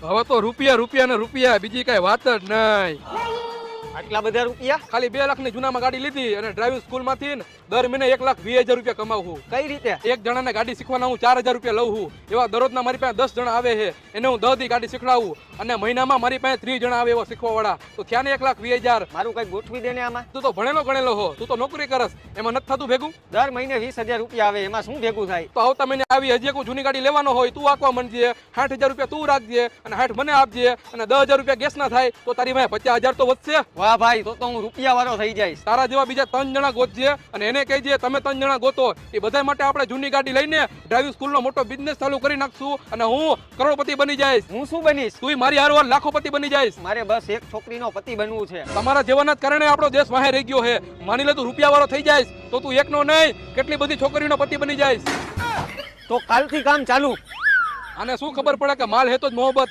હવે તો રૂપિયા રૂપિયા ને રૂપિયા, બીજી કઈ વાત જ નહીં. આટલા બધા રૂપિયા? ખાલી 2 લાખની જૂનામાં ગાડી લીધી અને ડ્રાઇવિંગ સ્કૂલ માંથી દર મહિને 1,20,000 રૂપિયા કમાવું. કઈ રીતે? એક જણાને ગાડી શીખવાના હું 4,000 રૂપિયા લઉં છું. એવા દરરોજના મારી પાસે 10 જણા આવે છે, એને હું 10 દી ગાડી શીખડાવું અને મહિનામાં મારી પાસે 30 જણા આવે એવા શીખવા વાળા. તો થયા ને 1,20,000. મારું કઈ ગોઠવી દે ને આમાં. તું તો ભણેલો ગણેલો હો, તું તો નોકરી કરસ, એમાં નથી થતું ભેગું. દર મહિને 20,000 રૂપિયા આવે, એમાં શું ભેગું થાય? તો આવતા મહિને આવી હજી કોઈ જૂની ગાડી લેવાનો હોય તું આંકવા માંડજે, 60,000 રૂપિયા તું રાખજે અને 60 મને આપજે અને 10,000 રૂપિયા ગેસ ના થાય તો તારી પાસે 50,000 તો વધશે. વાહ ભાઈ, તો હું રૂપિયા વાળો થઈ જઈશ. તારા જેવા બીજા 3 જણા ગોતજે અને એને કહેજે તમે 3 જણા ગોતો. એ બધા માટે આપણે જૂની ગાડી લઈને ડ્રાઇવિંગ સ્કૂલનો મોટો બિઝનેસ ચાલુ કરી નાખશું અને હું કરોડપતિ બની જઈશ. હું શું બનીશ? તું મારી હારવાર લાખોપતિ બની જઈશ. મારે બસ એક છોકરીનો પતિ બનવું છે. તમારા જીવનના કારણે આપણો દેશ વાહે રહી ગયો છે. માની લે તું રૂપિયા વાળો થઈ જઈશ તો તું એકનો નહીં કેટલી બધી છોકરીનો પતિ બની જઈશ. તો કાલથી કામ ચાલુ. આને શું ખબર પડે કે માલ હે તો જ મોહબ્બત